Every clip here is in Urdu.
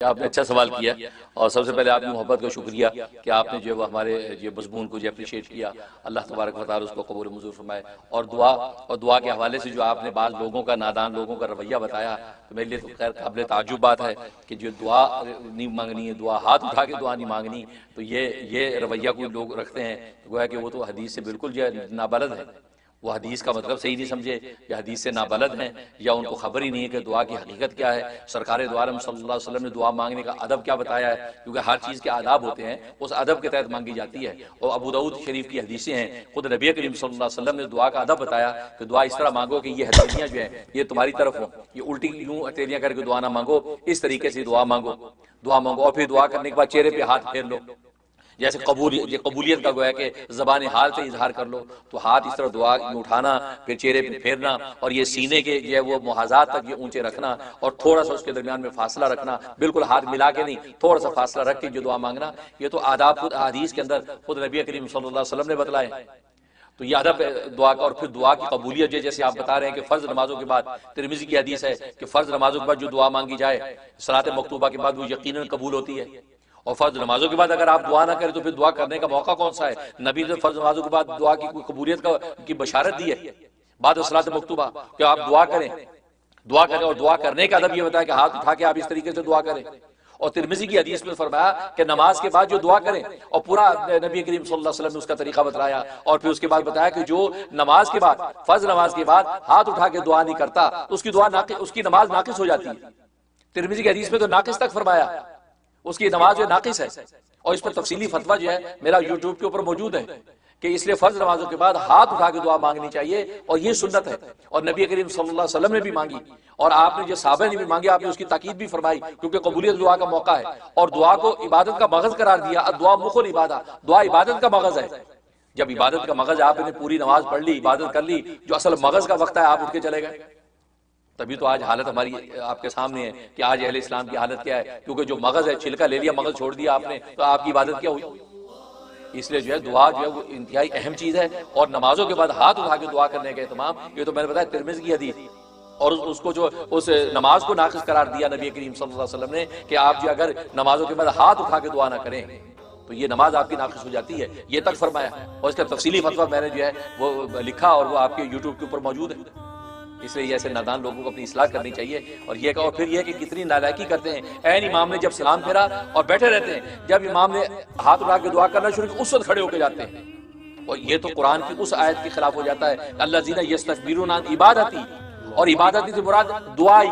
آپ نے اچھا سوال کیا، اور سب سے پہلے آپ کی محبت کا شکریہ کہ آپ نے جو وہ ہمارے یہ مضمون کو جو اپریشیٹ کیا، اللہ تبارک و تعالی اس کو قبول منظور فرمائے۔ اور دعا کے حوالے سے جو آپ نے بعض لوگوں کا، نادان لوگوں کا رویہ بتایا، تو میرے لیے تو خیر قابل تعجب بات ہے کہ جو دعا نہیں مانگنی ہے، دعا ہاتھ اٹھا کے دعا نہیں مانگنی، تو یہ رویہ کوئی لوگ رکھتے ہیں، تو گویا کہ وہ تو حدیث سے بالکل جو ہے نابلد ہے، وہ حدیث کا مطلب صحیح نہیں سمجھے، یا حدیث سے نابلد ہیں، یا ان کو خبر ہی نہیں ہے کہ دعا کی حقیقت کیا ہے، سرکار دو عالم صلی اللہ علیہ وسلم نے دعا مانگنے کا ادب کیا بتایا ہے، کیونکہ ہر چیز کے آداب ہوتے ہیں، اس ادب کے تحت مانگی جاتی ہے۔ اور ابو داؤد شریف کی حدیثیں ہیں، خود نبی کریم صلی اللہ علیہ وسلم نے دعا کا ادب بتایا کہ دعا اس طرح مانگو کہ یہ ہتھیلیاں جو ہیں یہ تمہاری طرف ہوں، یہ الٹی یوں ہتھیلیاں کر کے دعا نہ مانگو، اس طریقے سے دعا مانگو، اور پھر دعا کرنے کے بعد چہرے پہ ہاتھ پھیر لو، جیسے قبولیت کا گویا کہ زبان حال سے اظہار کر لو، تو ہاتھ اس طرح دعا میں اٹھانا، پھر چہرے پہ پھیرنا، اور یہ سینے کے جو ہے وہ محاذات تک یہ اونچے رکھنا، اور تھوڑا سا اس کے درمیان میں فاصلہ رکھنا، بالکل ہاتھ ملا کے نہیں، تھوڑا سا فاصلہ رکھ کے جو دعا مانگنا، یہ تو آداب خود حدیث کے اندر خود نبی کریم صلی اللہ علیہ وسلم نے بتلائے۔ تو یہ ادب دعا کا، اور پھر دعا کی قبولیت جیسے آپ بتا رہے ہیں کہ فرض نمازوں کے بعد، ترمذی کی حدیث ہے کہ فرض نمازوں کے بعد جو دعا مانگی جائے صلاۃ مکتوبہ کے بعد وہ یقیناً قبول ہوتی ہے، اور فرض نمازوں کے بعد اگر آپ دعا نہ کریں تو پھر دعا کرنے کا موقع کون سا ہے؟ نبی نے فرض نمازوں کے بعد دعا کی کوئی قبولیت کی بشارت دی ہے بعد صلاۃ مکتوبہ کہ آپ دعا کریں، اور دعا کرنے کا ادب یہ بتایا کہ ہاتھ اٹھا کے آپ اس طریقے سے دعا کریں۔ اور ترمذی کی حدیث میں فرمایا کہ نماز کے بعد جو دعا کریں، اور پورا نبی کریم صلی اللہ علیہ وسلم نے اس کا طریقہ بتلایا، اور پھر اس کے بعد بتایا کہ جو نماز کے بعد، فرض نماز کے بعد ہاتھ اٹھا کے دعا نہیں کرتا اس کی اس کی نماز ناقص ہو جاتی ہے۔ ترمذی کی حدیث میں تو ناقص تک فرمایا، اس کی نماز جو ناقص ہے، اور اس پر تفصیلی فتویٰ جو ہے میرا یوٹیوب کے اوپر موجود ہے کہ اس لیے فرض نمازوں کے بعد ہاتھ اٹھا کے دعا مانگنی چاہیے، اور یہ سنت ہے، اور نبی کریم صلی اللہ علیہ وسلم نے بھی مانگی، اور آپ نے جو صحابہ نے بھی مانگی، آپ نے اس کی تاکید بھی فرمائی، کیونکہ قبولیت دعا کا موقع ہے، اور دعا کو عبادت کا مغز قرار دیا، دعا مخ العبادہ، دعا عبادت کا مغز ہے۔ جب عبادت کا مغز آپ نے پوری نماز پڑھ لی، عبادت کر لی، جو اصل مغز کا وقت ہے آپ اٹھ کے چلے گئے، تبھی تو آج حالت ہماری آپ کے سامنے ہے کہ آج اہل اسلام کی حالت کیا ہے، کیونکہ جو مغز ہے چھلکا لے لیا، مغز چھوڑ دیا آپ نے، تو آپ کی عبادت کیا ہوئی؟ اس لیے جو ہے دعا جو ہے وہ انتہائی اہم چیز ہے، اور نمازوں کے بعد ہاتھ اٹھا کے دعا کرنے کا اہتمام، یہ تو میں نے بتایا ترمذی کی حدیث، اور اس کو جو اس نماز کو ناقص قرار دیا نبی کریم صلی اللہ علیہ وسلم نے کہ آپ جو اگر نمازوں کے بعد ہاتھ اٹھا کے دعا نہ کریں تو یہ نماز آپ کی ناقص ہو جاتی ہے، یہ تک فرمایا، اور اس کا تفصیلی فتویٰ میں نے جو ہے وہ لکھا، اور وہ آپ کے یوٹیوب کے اوپر موجود ہے۔ اس لیے ایسے نادان لوگوں کو اپنی اصلاح کرنی چاہیے، اور یہ کہ اور پھر یہ کہ کتنی نالائکی کرتے ہیں، عین امام نے جب سلام پھیرا اور بیٹھے رہتے ہیں، جب امام نے ہاتھ اٹھا کے دعا کرنا شروع کیا اس وقت کھڑے ہو کے جاتے ہیں، اور یہ تو قرآن کی اس آیت کے خلاف ہو جاتا ہے الذین یستکبرون عن عبادتی، اور عبادتی سے مراد دعائی،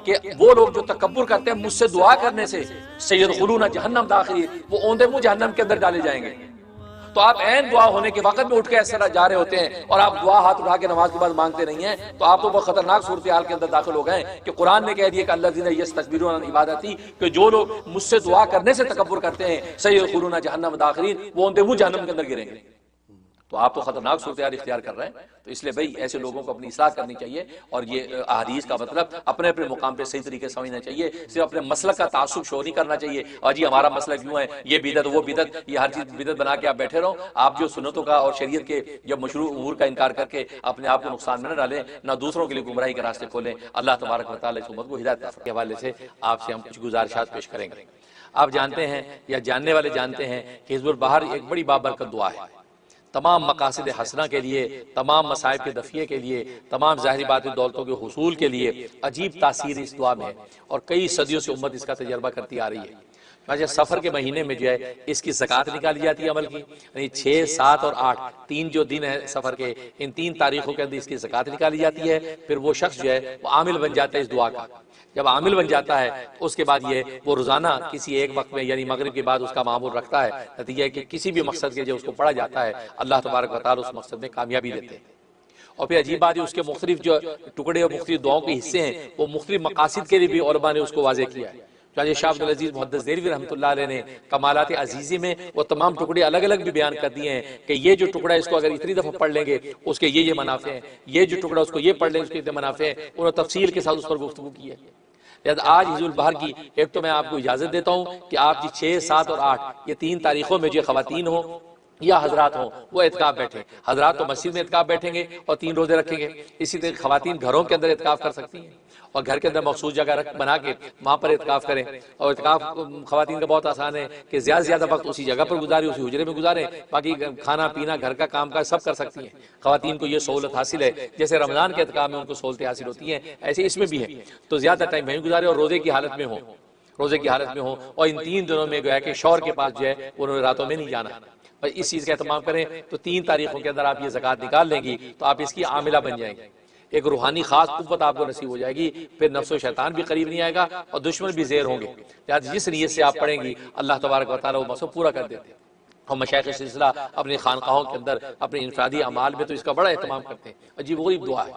کہ وہ لوگ جو تکبر کرتے ہیں مجھ سے دعا کرنے سے سیدخلون جہنم داخلین، وہ اوندے منہ جہنم کے اندر ڈالے جائیں گے۔ تو آپ عین دعا ہونے کے وقت میں اٹھ کے اس طرح جا رہے ہوتے ہیں، اور آپ دعا ہاتھ اٹھا کے نماز کے بعد مانگتے نہیں ہیں، تو آپ تو بہت خطرناک صورتحال کے اندر داخل ہو گئے کہ قرآن نے کہہ دیا کہ الذین یستکبرون عن عبادتی، کہ جو لوگ مجھ سے دعا کرنے سے تکبر کرتے ہیں سیدخلون جہنم داخلین، وہ اندھے منہ جہنم کے اندر گریں گے۔ تو آپ تو خطرناک صورتحال اختیار کر رہے ہیں، تو اس لیے بھائی ایسے لوگوں کو اپنی اصلاح کرنی چاہیے، اور یہ احادیث کا مطلب اپنے اپنے مقام پہ صحیح طریقے سے سمجھنا چاہیے، صرف اپنے مسلک کا تعصب شو نہیں کرنا چاہیے، اور جی ہمارا مسلک کیوں ہے، یہ بدعت وہ بدعت، یہ ہر چیز بدعت بنا کے آپ بیٹھے رہو۔ آپ جو سنتوں کا اور شریعت کے جب مشروع امور کا انکار کر کے اپنے آپ کو نقصان میں نہ ڈالیں، نہ دوسروں کے لیے گمراہی کے راستے کھولیں۔ اللہ تبارک و تعالیٰ اس امت کو ہدایت کے حوالے سے آپ سے ہم کچھ گزارشات پیش کریں گے۔ آپ جانتے ہیں یا جاننے والے جانتے ہیں کہ حزب البحر ایک بڑی بابرکت دعا ہے، تمام مقاصد حسنہ کے لیے، تمام مصائب کے دفعے کے لیے، تمام ظاہری باطنی دولتوں کے حصول کے لیے عجیب تاثیر اس دعا میں ہے، اور کئی صدیوں سے امت اس کا تجربہ کرتی آ رہی ہے۔ اچھا سفر کے مہینے میں جو ہے اس کی زکوٰۃ نکالی جاتی ہے عمل کی، یعنی 6، 7 اور 8 تین جو دن ہے سفر کے، ان 3 تاریخوں کے اندر اس کی زکوٰۃ نکالی جاتی ہے۔ پھر وہ شخص جو ہے وہ عامل بن جاتا ہے اس دعا کا، جب عامل بن جاتا ہے اس کے بعد یہ وہ روزانہ کسی ایک وقت میں یعنی مغرب کے بعد اس کا معمول رکھتا ہے، نتیجہ ہے کہ کسی بھی مقصد کے جو اس کو پڑھا جاتا ہے اللہ تبارک و تعالیٰ اس مقصد میں کامیابی دیتے ہیں۔ اور پھر عجیب بات ہے اس کے مختلف جو ٹکڑے اور مختلف دعاؤں کے حصے ہیں وہ مختلف مقاصد کے لیے بھی علماء نے اس کو واضح کیا ہے۔ چنانچہ شاہ عبدالعزیز محدث دہلوی رحمۃ اللہ علیہ نے کمالات عزیزی میں وہ تمام ٹکڑے الگ الگ بھی بیان کر دیے ہیں کہ یہ جو ٹکڑا ہے اس کو اگر اتنی دفعہ پڑھ لیں گے اس کے یہ منافع ہیں، یہ جو ٹکڑا اس کو یہ پڑھ لیں اس کے اتنے منافع ہیں، انہوں نے تفصیل کے ساتھ اس پر گفتگو کی ہے۔ آج حزب البحر کی ایک تو میں آپ کو اجازت دیتا ہوں کہ آپ جی 6، 7 اور 8 یہ 3 تاریخوں میں جو خواتین ہوں یا حضرات ہوں وہ اعتکاف بیٹھیں. حضرات تو مسجد میں اعتکاف بیٹھیں گے اور 3 روزے رکھیں گے. اسی طرح خواتین گھروں کے اندر اعتکاف کر سکتی ہیں اور گھر کے اندر مخصوص جگہ بنا کے وہاں پر اعتکاف کریں. اور اعتکاف خواتین کا بہت آسان ہے کہ زیادہ سے زیادہ وقت اسی جگہ پر گزاریں, اسی حجرے میں گزاریں, باقی کھانا پینا گھر کا کام کاج سب کر سکتی ہیں. خواتین کو یہ سہولت حاصل ہے, جیسے رمضان کے اعتکاف میں ان کو سہولتیں حاصل ہوتی ہیں ایسے اس میں بھی ہے. تو زیادہ ٹائم وہیں گزاریں اور روزے کی حالت میں ہوں, اور ان 3 دنوں میں گویا کہ شوہر کے پاس جو ہے انہوں نے راتوں میں نہیں جانا. اور اس چیز کا اہتمام کریں تو 3 تاریخوں کے اندر آپ یہ زکوٰۃ نکال لیں گی تو آپ اس کی عاملہ بن جائیں گے. ایک روحانی خاص قوت آپ کو نصیب ہو جائے گی, پھر نفس و شیطان بھی قریب نہیں آئے گا اور دشمن بھی زیر ہوں گے. لہٰذا جس نیت سے آپ پڑھیں گی اللہ تبارک و تعالیٰ وہ مسئلہ پورا کر دیتے ہیں. اور مشائخ سلسلہ اپنی خانقاہوں کے اندر اپنے انفرادی اعمال میں تو اس کا بڑا اہتمام کرتے ہیں. عجیب غریب دعا ہے.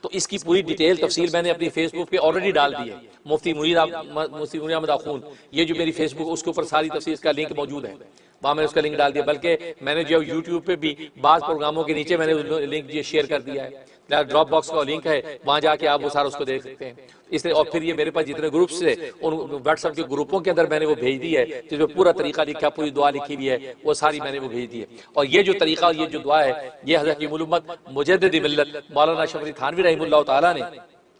تو اس کی پوری ڈیٹیل تفصیل میں نے اپنی فیس بک پہ آلریڈی ڈال دی ہے. مفتی منیر احمد آخون, یہ جو میری فیس بک اس کے اوپر ساری تفصیل کا لنک موجود ہے, وہاں میں نے اس کا لنک ڈال دیا. بلکہ میں نے جو یوٹیوب پہ بھی بعض پروگراموں کے نیچے میں نے لنک شیئر کر دیا ہے. ڈراپ باکس کا لنک ہے, وہاں جا کے آپ وہ سارا اس کو دیکھ سکتے ہیں. اس لیے اور پھر یہ میرے پاس جتنے گروپس تھے ان واٹس ایپ کے گروپوں کے اندر میں نے وہ بھیج دی ہے, جس میں پورا طریقہ لکھا, پوری دعا لکھی ہوئی ہے, وہ ساری میں نے وہ بھیج دی ہے. اور یہ جو طریقہ, یہ جو دعا ہے, یہ حضرت کی ملت مجدد ملت مولانا اشرف علی تھانوی رحمہ اللہ تعالیٰ نے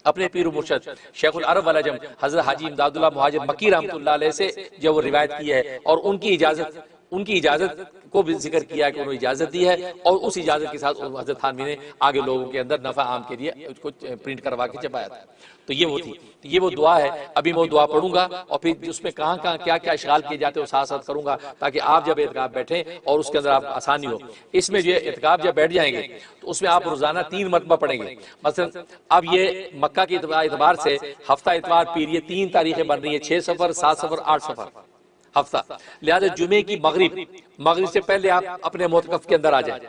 اپنے پیر و مرشد شیخ العرب والعجم حضرت حاجی امداد اللہ مہاجر مکی رحمۃ اللہ علیہ سے جو وہ روایت کی ہے, اور ان کی اجازت کو بھی ذکر کیا ہے کہ انہوں نے اجازت دی ہے, اور اس اجازت کے ساتھ حضرت تھانوی نے آگے لوگوں کے اندر نفع عام کے لیے اس کو پرنٹ کروا کے چھپایا تھا. تو یہ وہ تھی, یہ وہ دعا ہے. ابھی میں وہ دعا پڑھوں گا اور پھر اس میں کہاں کیا کیا اشغال کیے جاتے ہیں وہ ساتھ ساتھ کروں گا, تاکہ آپ جب اعتکاف بیٹھیں اور اس کے اندر آپ آسانی ہو. اس میں جو اعتکاف جب بیٹھ جائیں گے تو اس میں آپ روزانہ 3 مرتبہ پڑھیں گے. مثلا اب یہ مکہ کے اعتبار سے ہفتہ اتوار پیر یہ 3 تاریخیں بن رہی ہیں, 6 سفر 7 سفر 8 سفر ہفتہ. لہذا جمعے کی مغرب سے پہلے آپ اپنے معتکف کے اندر آ جائیں,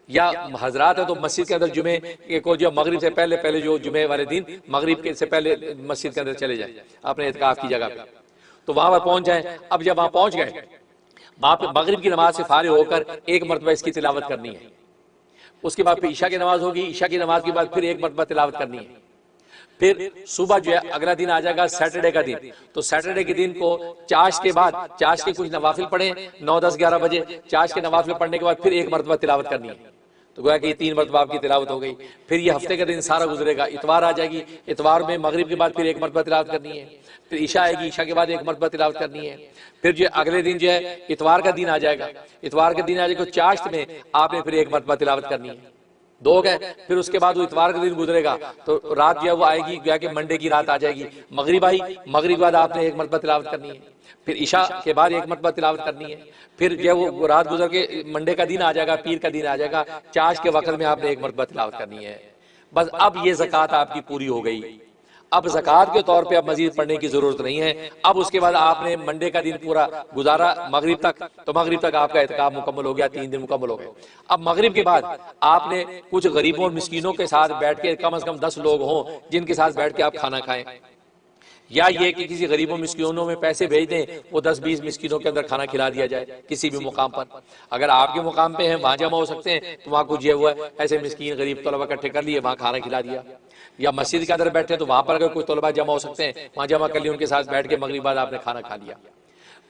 یا حضرات ہے تو مسجد کے اندر جمعے کو جو مغرب سے پہلے جو جمعے والے دن مغرب کے سے پہلے مسجد کے اندر چلے جائیں اپنے اعتکاف کی جگہ پہ, تو وہاں پر پہنچ جائیں. اب جب وہاں پہنچ گئے, وہاں پہ مغرب کی نماز سے فارغ ہو کر 1 مرتبہ اس کی تلاوت کرنی ہے. اس کے بعد پھر عشاء کی نماز ہوگی, عشاء کی نماز کے بعد پھر 1 مرتبہ تلاوت کرنی ہے. پھر صبح جو ہے اگلا دن آ جائے گا سیٹرڈے کا دن, تو سیٹرڈے کے دن کو چاش کے بعد چاش کے کچھ نوافل پڑھیں 9 10 11 بجے. چاش کے نوافل پڑھنے کے بعد پھر 1 مرتبہ تلاوت کرنی ہے. تو گویا کہ یہ 3 مرتبہ آپ کی تلاوت ہو گئی. پھر یہ ہفتے کا دن سارا گزرے گا, اتوار آ جائے گی, اتوار میں مغرب کے بعد پھر 1 مرتبہ تلاوت کرنی ہے. پھر عشاء آئے گی, عشاء کے بعد 1 مرتبہ تلاوت کرنی ہے. پھر جو اگلے دن جو ہے اتوار کا دن آ جائے گا, اتوار کے دن آ جائے گا چاشت میں آپ نے پھر 1 مرتبہ تلاوت کرنی ہے. 2 ہو گئے. پھر اس کے بعد وہ اتوار کا دن گزرے گا تو رات جو ہے وہ آئے گی, گویا کہ منڈے کی رات آ جائے گی. مغرب آئی, مغرب کے بعد آپ نے 1 مرتبہ تلاوت کرنی ہے. پھر عشاء کے بعد 1 مرتبہ تلاوت کرنی ہے. پھر جو وہ رات گزر کے منڈے کا دن آ جائے گا, پیر کا دن آ جائے گا, چاش کے وقت میں آپ نے 1 مرتبہ تلاوت کرنی ہے. بس اب یہ زکوٰۃ آپ کی پوری ہو گئی. اب زکوٰۃ کے طور پہ اب مزید پڑھنے کی ضرورت نہیں ہے. اب اس کے بعد آپ نے منڈے کا دن پورا گزارا مغرب تک, تو مغرب تک آپ کا اعتکاف مکمل ہو گیا, 3 دن مکمل ہو گئے. اب مغرب کے بعد آپ نے کچھ غریبوں اور مسکینوں کے ساتھ بیٹھ کے, کم از کم 10 لوگ ہوں جن کے ساتھ بیٹھ کے آپ کھانا کھائیں, یا یہ کہ کسی غریبوں مسکینوں میں پیسے بھیج دیں, وہ 10 20 مسکینوں کے اندر کھانا کھلا دیا جائے کسی بھی مقام پر. اگر آپ کے مقام پہ ہیں وہاں جمع ہو سکتے ہیں تو وہاں کچھ یہ ہوا ہے ایسے مسکین غریب طلبہ اکٹھے کر لیے, وہاں کھانا کھلا دیا. یا مسجد کے اندر بیٹھے تو وہاں پر اگر کوئی طلبہ جمع ہو سکتے ہیں وہاں جمع کر لیے, ان کے ساتھ بیٹھ کے مغرب بعد آپ نے کھانا کھا لیا.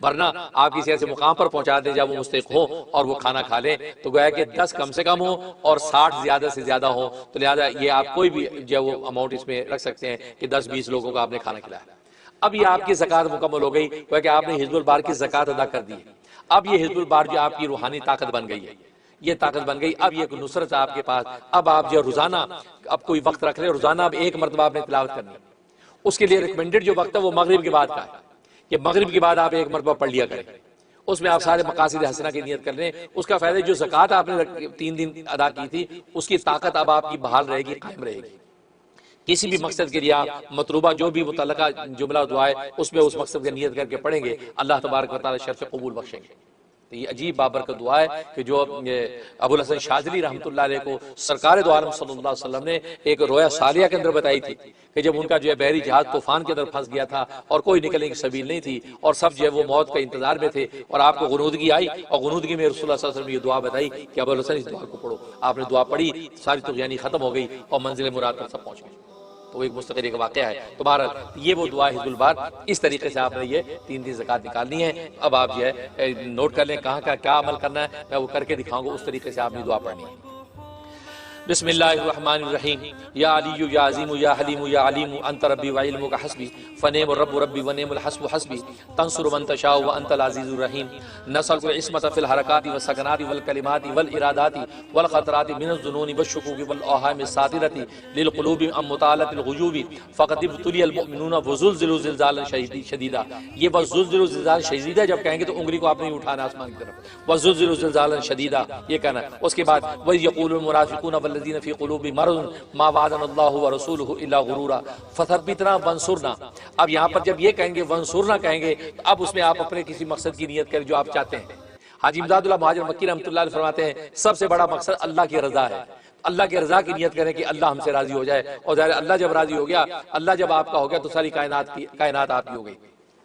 ورنہ آپ کسی ایسے مقام پر پہنچا دیں جب وہ مستحق ہوں اور وہ کھانا کھا لیں, تو گویا کہ 10 کم سے کم ہوں اور 60 زیادہ سے زیادہ ہوں. تو لہٰذا یہ آپ کوئی بھی جو وہ اماؤنٹ اس میں رکھ سکتے ہیں کہ 10 20 لوگوں کو آپ نے کھانا کھلایا. اب یہ آپ کی زکوٰۃ مکمل ہو گئی, گویا کہ آپ نے حزب البار کی زکوٰۃ ادا کر دی. اب یہ حزب البار جو آپ کی روحانی طاقت بن گئی ہے, یہ طاقت بن گئی. اب یہ نصرت آپ کے پاس. اب آپ جو روزانہ اب کوئی وقت رکھ لیں, روزانہ اب 1 مرتبہ آپ نے تلاوت کرنی. اس کے لیے ریکمینڈڈ جو وقت ہے وہ مغرب کے بعد کا ہے, کہ مغرب کے بعد آپ 1 مرتبہ پڑھ لیا کریں. اس میں آپ سارے مقاصد حسنہ کی نیت کر لیں. اس کا فائدہ جو زکوٰۃ آپ نے 3 دن ادا کی تھی اس کی طاقت اب آپ کی بحال رہے گی, قائم رہے گی. کسی بھی مقصد کے لیے آپ مطلوبہ جو بھی متعلقہ جملہ دعا ہے اس میں اس مقصد کی نیت کر کے پڑھیں گے, اللہ تبارک و تعالی شرف قبول بخشیں گے. تو یہ عجیب بابرکت دعا ہے کہ جو ابو الحسن شاذلی رحمۃ اللہ علیہ کو سرکار دو عالم صلی اللہ علیہ وسلم نے ایک رویا صالحہ کے اندر بتائی تھی کہ جب ان کا جو ہے بحری جہاز طوفان کے اندر پھنس گیا تھا اور کوئی نکلنے کی سبیل نہیں تھی اور سب جو ہے وہ موت کا انتظار میں تھے, اور آپ کو غنودگی آئی اور غنودگی میں رسول اللہ صلی اللہ علیہ وسلم نے یہ دعا بتائی کہ ابو الحسن اس دعا کو پڑھو. آپ نے دعا پڑھی, ساری طغیانی ختم ہو گئی اور منزل مراد پر سب پہنچ گئے. تو وہ ایک مستقل ایک واقعہ ہے. تو بہرحال یہ وہ دعا حزب البار، اس طریقے سے آپ نے یہ 3 زکوٰۃ نکالنی ہے. اب آپ جو ہے نوٹ کر لیں کہاں کا کیا عمل کرنا ہے، میں وہ کر کے دکھاؤں گا، اس طریقے سے آپ نے دعا پڑھنی ہے. بسم اللہ الرحمن الرحیم. یا علی یا عظیم یا حلیم یا علیم انت ربی وعلمک حسبی فنعم الرب ربی ونعم الحسب حسبی تنصر من تشاء وانت العزیز الرحیم. نسألک العصمت فی الحرکات والسکنات والکلمات والارادات والخطرات من الظنون والشکوک والاوہام الصادرۃ للقلوب عن مطالعة الغیوب فقد ابتلی المؤمنون وزلزلوا زلزالا شدیدا. یہ وزلزلوا زلزالا شدیدا جب کہیں گے تو انگلی کو آپ نے اٹھانا آسمان کی طرف، وزلزلوا زلزالا شدیدا یہ کہنا. اس کے بعد وَيَقُولُ الْمُنَافِقُونَ وَالَّذِينَ فِي قُلُوبِهِم مَرَضٌ مَا وَعَدَنَا اللَّهُ وَرَسُولُهُ إِلَّا غُرُورًا فَثَبِّتْنَا وَانصُرْنَا. اب یہاں پر جب یہ کہیں گے وانصرنا کہیں گے تو اب اس میں آپ اپنے کسی مقصد کی نیت کریں جو آپ چاہتے ہیں. حاجی امداد اللہ مہاجر مکی رحمۃ اللہ علیہ فرماتے ہیں سب سے بڑا مقصد اللہ کی رضا ہے. اللہ کی رضا کی نیت کریں کہ اللہ ہم سے راضی ہو جائے، اور ظاہر اللہ جب راضی ہو گیا، اللہ جب آپ کا ہو گیا تو ساری کائنات آپ کی ہو گئی.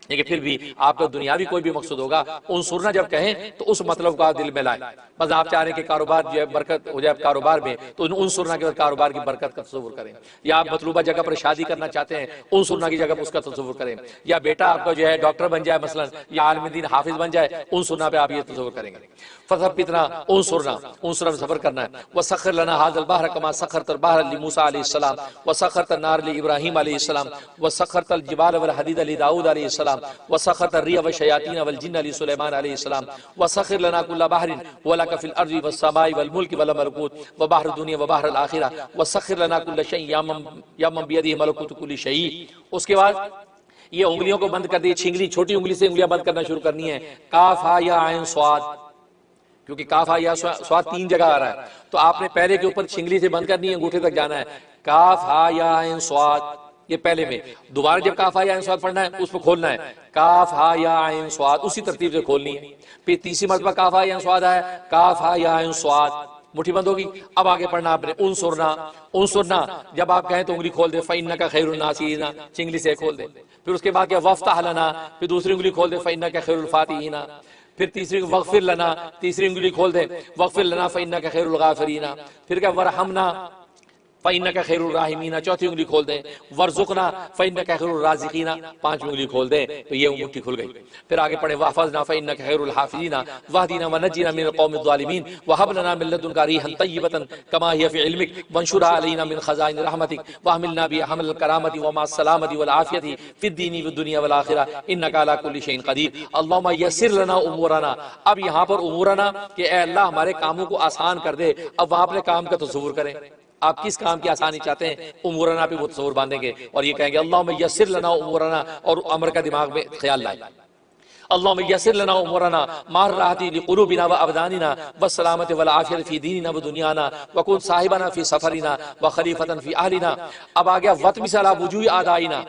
لیکن پھر بھی آپ کا دنیاوی کوئی بھی مقصد ہوگا، انصرنا جب کہیں تو اس مطلب کو آپ دل میں لائیں. بس آپ چاہ رہے ہیں کہ کاروبار جو ہے برکت ہو جائے کاروبار میں، تو انصرنا کے بعد کاروبار کی برکت کا تصور کریں. یا آپ مطلوبہ جگہ پر شادی کرنا چاہتے ہیں، انصرنا کی جگہ پر اس کا تصور کریں. یا بیٹا آپ کا جو ہے ڈاکٹر بن جائے مثلا، یا عالم دین حافظ بن جائے، انصرنا پہ آپ یہ تصور کریں گے. فثبتنا انصرنا، انصرنا میں سفر کرنا ہے. وسخر لنا هذا البحر كما سخرت البحر لموسى عليه السلام وسخرت النار لابراهيم عليه السلام وسخرت الجبال والحديد لداود عليه السلام وسخرت الريح والشياطين والجن لسليمان عليه السلام وسخر لنا كل بحر ولك في الارض والسماء والملك والملكوت وبحر الدنيا وبحر الاخره وسخر لنا كل شيء يا من بيده ملكوت كل شيء. اس کے بعد یہ انگلیوں کو بند کر دی، چھنگلی چھوٹی انگلی سے انگلیاں بند کرنا شروع کرنی ہے. کاف ہا یا عین صاد، کیونکہ کاف ہا یا صاد 3 جگہ آ رہا ہے تو آپ نے پہلے کے اوپر چھنگلی سے بند کرنی ہے، انگوٹھے تک جانا ہے. کاف ہا یا عین صاد یہ پہلے میں. دوبارہ جب کاف ہا یا عین صاد پڑھنا ہے اس کو کھولنا ہے، کاف ہا یا عین صاد اسی ترتیب سے کھولنی ہے. پھر تیسری مرتبہ کاف ہا یا عین صاد آیا، کاف ہا یا عین صاد مٹھی بند ہوگی. اب آگے پڑھنا آپ نے انصرنا. انصرنا جب آپ کہیں تو انگلی کھول دے، فإنک خیر الناصرین چنگلی سے کھول دے. پھر اس کے بعد کیا وفتح لنا، پھر دوسری انگلی کھول دے، فإنک خیر الفاتحین. پھر تیسری وغفر لنا، تیسری انگلی کھول دے، وغفر لنا فإنک خیر الغافرین. پھر کیا ورحمنا فإنک خیر الراحمین، چوتھی انگلی کھول دیں. ورزقنا فإنک خیر الرازقین، 5 انگلی کھول دیں تو یہ مٹھی کھل گئی. پھر آگے پڑھیں واحفظنا فإنک خیر الحافظین واہدنا ونجنا من القوم الظالمین وہب لنا من لدنک ریحا طیبۃ کما هی فی علمک وانشرها علینا من خزائن رحمتک واحملنا بها حمل الکرامۃ ومع السلامۃ والعافیۃ فی الدین والدنیا والآخرہ انک علی کل شیء قدیر. اللہم یسر لنا امورنا. اب یہاں پر امورنا کہ اے اللہ ہمارے کاموں کو آسان کر دے. اب وہاں اپنے کام کا تصور کریں، آپ کس کام کی آسانی چاہتے ہیں، امورنا پہ وہ تصور باندھیں گے اور یہ کہیں گے اللہم یسر لنا امورنا، اور امر کا دماغ میں خیال لائیں. اللہم یسر لنا امورنا مع الراحۃ لقلوبنا وابداننا والسلامۃ والعافیۃ فی دیننا ودنیانا وکن صاحبنا فی سفرنا وخلیفۃ فی اہلنا. اب آ گیا وطمس علی وجوہ اعدائنا.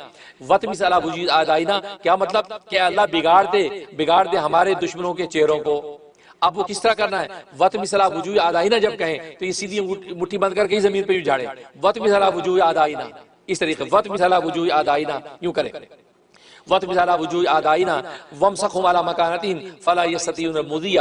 وطمس علی وجوہ اعدائنا کیا مطلب کہ اللہ بگاڑ دے ہمارے دشمنوں کے چہروں کو. اب وہ کس طرح کرنا ہے، وطمس علی وجوہ اعدائنا جب کہیں تو یہ سیدھی مٹھی بند کر کے ہی زمین پہ یوں جھاڑیں، وطمس علی وجوہ اعدائنا. اس طریقے وطمس علی وجوہ اعدائنا یوں کریں. وطمس علی وجوہ اعدائنا وامسخهم علی مکانتہم فلا یستطیعون المضی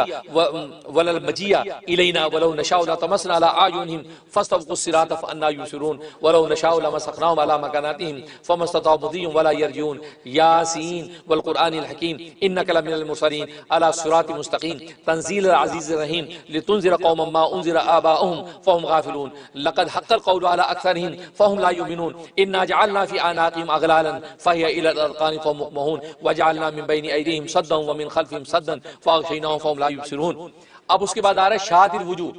ولا المجی الینا ولو نشاء لطمسنا علی اعینہم فاستبقوا الصراط فانا یبصرون ولو نشاء لمسخناهم علی مکانتہم فما استطاعوا مضیا ولا یرجعون. یاسین والقرآن الحکیم انک لمن المرسلین علی صراط مستقیم تنزیل العزیز الرحیم لتنذر قوما ما انذر آباؤهم فهم غافلون لقد حق القول على اکثرهم فهم لا یؤمنون انا جعلنا فی اعناقهم اغلالا فهي الى الاذقان مقمحون وجعلنا من بین ایدیہم سدا ومن خلفہم سدا فاغشیناہم فہم لا یبصرون. اب اس کے بعد آ رہا ہے شاہد الوجوہ،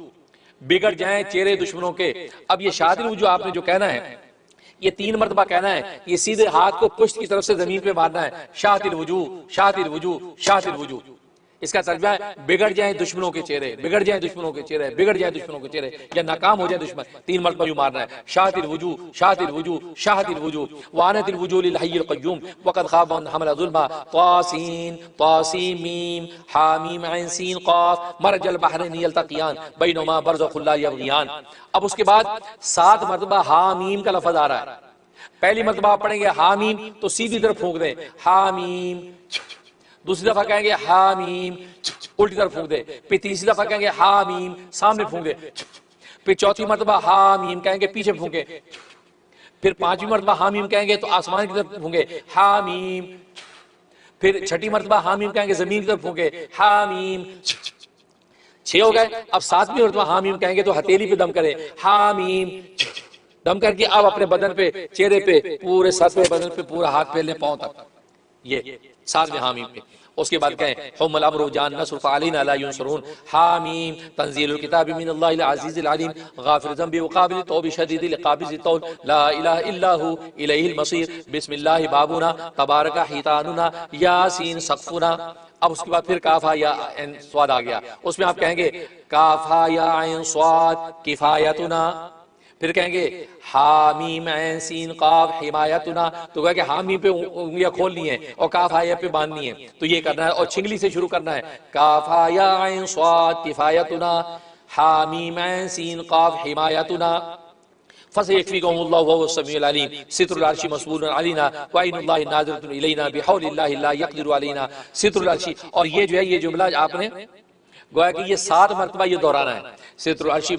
بگڑ جائیں چہرے دشمنوں کے. اب یہ شاہد الوجوہ آپ نے جو کہنا ہے یہ 3 مرتبہ کہنا ہے، یہ سیدھے ہاتھ کو پشت کی طرف سے زمین پہ مارنا ہے. شاہد الوجوہ شاہد الوجوہ شاہد الوجوہ. اس کا ترجمہ ہے بگڑ جائیں دشمنوں کے چہرے، بگڑ جائیں دشمنوں کے چہرے، بگڑ جائیں دشمنوں کے چہرے، یا ناکام ہو جائے دشمن. 3 مرتبہ یوں مارنا ہے، شاہد الوجوہ شاہد الوجوہ شاہد الوجوہ. وعنت الوجوہ للحی القیوم وقد خاب من حمل ظلما طاسین طاسیم میم حامیم عین سین قاف مرج البحرین یلتقیان بینہما برزخ لا یبغیان. اب اس کے بعد 7 مرتبہ حامیم کا لفظ آ رہا ہے. پہلی مرتبہ آپ پڑھیں گے حامیم تو سیدھی طرف پھونک دیں حامیم. دوسری دفعہ کہیں گے حامیم الٹی طرف پھونک دے. پھر تیسری دفعہ کہیں گے حامیم سامنے پھونک دے. پھر چوتھی مرتبہ حامیم کہیں گے پیچھے پھونکے. پھر 5ویں مرتبہ حامیم کہیں گے تو آسمان کی طرف ہوں گے حامیم، پھر 6ٹھی مرتبہ حامیم کہیں گے زمین کی طرف ہوں گے حامیم، 6 ہو گئے۔ اب 7ویں مرتبہ حامیم کہیں گے تو ہتھیلی پہ دم کریں حامیم، دم کر کے اب اپنے بدن پہ، چہرے پہ، پورے سر پہ، بدن پہ، پورا ہاتھ پھیلنے پاؤں تک، یہ 7ویں حامیم پہ۔ اس کے بعد کہیں حم الامر جان نصر فعلینا لا ينصرون حامیم تنزیل الکتاب من اللہ العزیز العلیم غافر الذنب وقابل التوب شدید العقاب ذی الطول لا الہ الا هو الیہ المصیر بسم اللہ بابنا تبارک حیطاننا یاسین سقفنا۔ اب اس کے بعد پھر کاف ہا یا عین صاد آ گیا، اس میں آپ کہیں گے کاف ہا یا عین صاد کفایتنا، پھر کہیں گے حامیم عین سین قاف حمایتنا، تو کہا کہ حامیم پہ انگلیاں کھولنی ہے اور کاف ہا پہ باندھنی ہے، تو یہ کرنا ہے اور چھنگلی سے شروع کرنا ہے کاف ہا یا عین صاد کفایتنا حامیم عین سین قاف حمایتنا فَسَيَكْفِيكَهُمُ اللَّهُ وَهُوَ السَّمِيعُ الْعَلِيمُ ستر العرش مصبول علینا وَعَيْنُ اللَّهِ نَاظِرَةٌ إِلَيْنَا بِحَوْلِ اللَّهِ لَا يَقْدِرُ عَلَيْنَا ستر العرش۔ اور یہ جو ہے یہ جملہ آپ نے گویا کہ یہ 7 مرتبہ یہ دہرانا ہے، ستر العرشی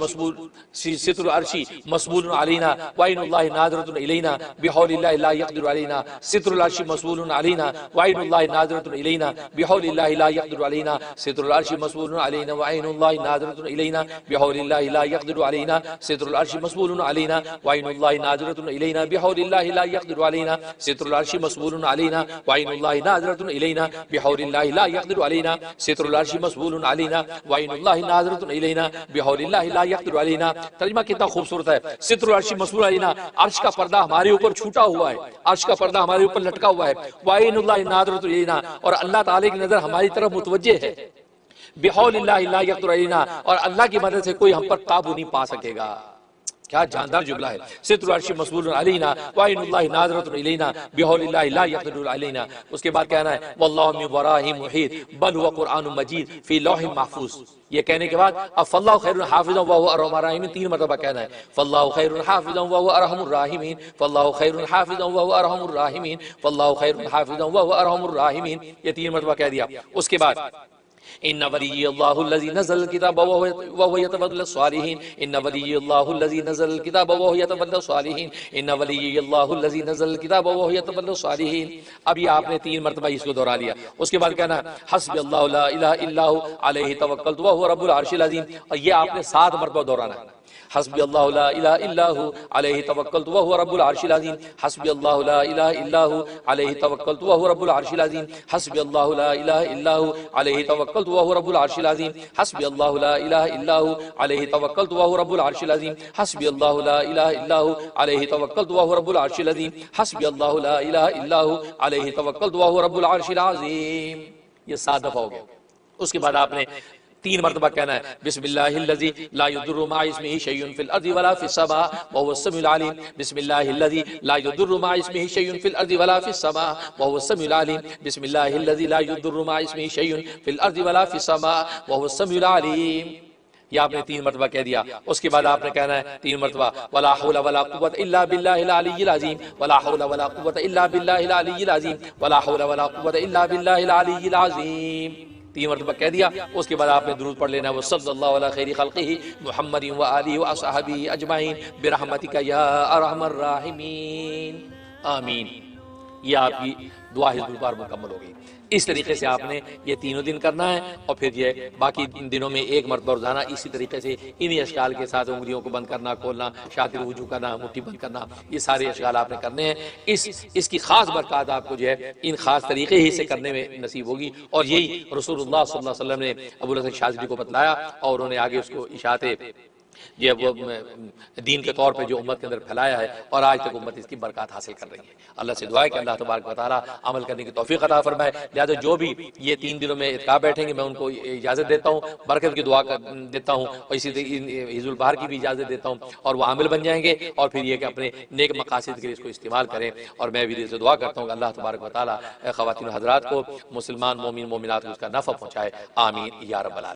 مسبول علینا وعین اللہ ناظرۃ الینا بحول اللہ لا یقدر علینا ستر العرشی مسبول علینا وعین اللہ ناظرۃ الینا بحول اللہ لا یقدر علینا ستر العرشی مسبول علینا وعین اللہ ناظرۃ الینا بحول اللہ لا یقدر علینا ستر العرشی مسبول علینا وعین اللہ ناظرۃ الینا بحول اللہ لا یقدر علینا ستر العرشی مسبول علینا وعین اللہ ناظرۃ الینا بحول اللہ لا یقدر علینا ستر العرشی مسبول علینا وعین اللہ ناظرۃ الینا بحول اللہ لا یقدر علینا۔ ترجمہ کتنا خوبصورت ہے، ستر العرش مسبول علینا، عرش کا پردہ ہمارے اوپر چھوٹا ہوا ہے، عرش کا پردہ ہمارے اوپر لٹکا ہوا ہے، وعین اللہ ناظرۃ الینا، اور اللہ تعالی کی نظر ہماری طرف متوجہ ہے، بحول اللہ لا یقدر علینا، اور اللہ کی مدد سے کوئی ہم پر قابو نہیں پا سکے گا۔ کیا جاندار جملہ ہے، ستر العرش مسبول علینا وعین اللہ ناظرۃ الینا بحول اللہ لا یقدر علینا۔ اس کے بعد کہنا ہے واللہ من ورائہم محیط بل هو قرآن مجید فی لوح محفوظ۔ یہ کہنے کے بعد اب فاللہ خیر حافظا وهو ارحم الراحمین 3 مرتبہ کہنا ہے، فاللہ خیر حافظا وهو ارحم الراحمین، فاللہ خیر حافظا وهو ارحم الراحمین، فاللہ خیر حافظا وهو ارحم الراحمین، یہ 3 مرتبہ کہہ دیا۔ اس کے بعد ان ولی اللہ الذی نزل الکتاب وهو یتولی الصالحین، ان ولی اللہ الذی نزل الکتاب وهو یتولی الصالحین، ان ولی اللہ الذی نزل الکتاب وهو یتولی الصالحین۔ اب یہ آپ نے 3 مرتبہ اس کو دہرا لیا۔ اس کے بعد کہنا حسبی اللہ لا الہ الا هو علیہ توکلت وهو رب العرش العظیم، اور یہ آپ نے 7 مرتبہ دہرانا ہے۔ حسبی اللہ لا الہ الا هو علیہ توکلت وهو رب العرش العظیم، حسبی اللہ لا الہ الا هو علیہ توکلت وهو رب العرش العظیم، حسبی اللہ لا الہ الا هو علیہ توکلت وهو رب العرش العظیم، حسبی اللہ لا الہ الا هو علیہ توکلت وهو رب العرش العظیم، حسبی اللہ لا الہ الا هو علیہ توکلت وهو رب العرش العظیم، حسبی اللہ لا الہ الا هو علیہ توکلت وهو رب العرش العظیم۔ یہ 7 دفعہ ہو گیا۔ اس کے بعد آپ نے 3 مرتبہ کہنا ہے بسم اللہ الذی لا یضر مع اسمہ شیء فی الارض ولا فی السماء وهو السمیع العلیم، بسم اللہ الذی لا یضر مع اسمہ شیء فی الارض ولا فی السماء وهو السمیع العلیم، بسم اللہ الذی لا یضر مع اسمہ شیء فی الارض ولا فی السماء وهو السمیع العلیم۔ یہ آپ نے 3 مرتبہ کہہ دیا۔ اس کے بعد آپ نے کہنا ہے 3 مرتبہ ولا حول ولا قوة الا باللہ العلی العظیم، ولا حول ولا قوة الا باللہ العلی العظیم، ولا حول ولا قوة الا باللہ العلی العظیم۔ 3 مرتبہ کہہ دیا۔ اس کے بعد آپ نے درود پڑھ لینا ہے وہ صلی اللہ علی خیر خلقہ محمد و آلہ و اصحابہ اجمعین برحمتک یا ارحم الراحمین آمین۔ یہ آپ کی دعا حزب البار مکمل ہو گئی۔ اس طریقے سے آپ نے یہ 3 دن کرنا ہے، اور پھر یہ باقی دنوں میں 1 مرتبہ روزانہ اسی طریقے سے انہی اشکال کے ساتھ انگلیوں کو بند کرنا، کھولنا، شاطر وضو کرنا، مٹھی بند کرنا، یہ سارے اشکال آپ نے کرنے ہیں۔ اس کی خاص برکات آپ کو جو ہے ان خاص طریقے ہی سے کرنے میں نصیب ہوگی، اور یہی رسول اللہ صلی اللہ علیہ وسلم نے ابو الحسن شاذلی کو بتلایا، اور انہوں نے آگے اس کو اشاعت یہ وہ دین کے طور پہ جو امت کے اندر پھیلایا ہے، اور آج تک امت اس کی برکات حاصل کر رہی ہے۔ اللہ سے دعا ہے کہ اللہ تبارک و تعالیٰ عمل کرنے کی توفیق عطا فرمائے۔ لہٰذا جو بھی یہ 3 دنوں میں اعتکاف بیٹھیں گے میں ان کو اجازت دیتا ہوں، برکت کی دعا دیتا ہوں، اور اسی طریقے حزب البہار کی بھی اجازت دیتا ہوں، اور وہ عامل بن جائیں گے، اور پھر یہ کہ اپنے نیک مقاصد کے لیے اس کو استعمال کریں۔ اور میں بھی دل سے دعا کرتا ہوں کہ اللہ تبارک و تعالیٰ خواتین و حضرات کو، مسلمان مومن مومنات کو اس کا نفع پہنچائے، آمین یا رب العالمین۔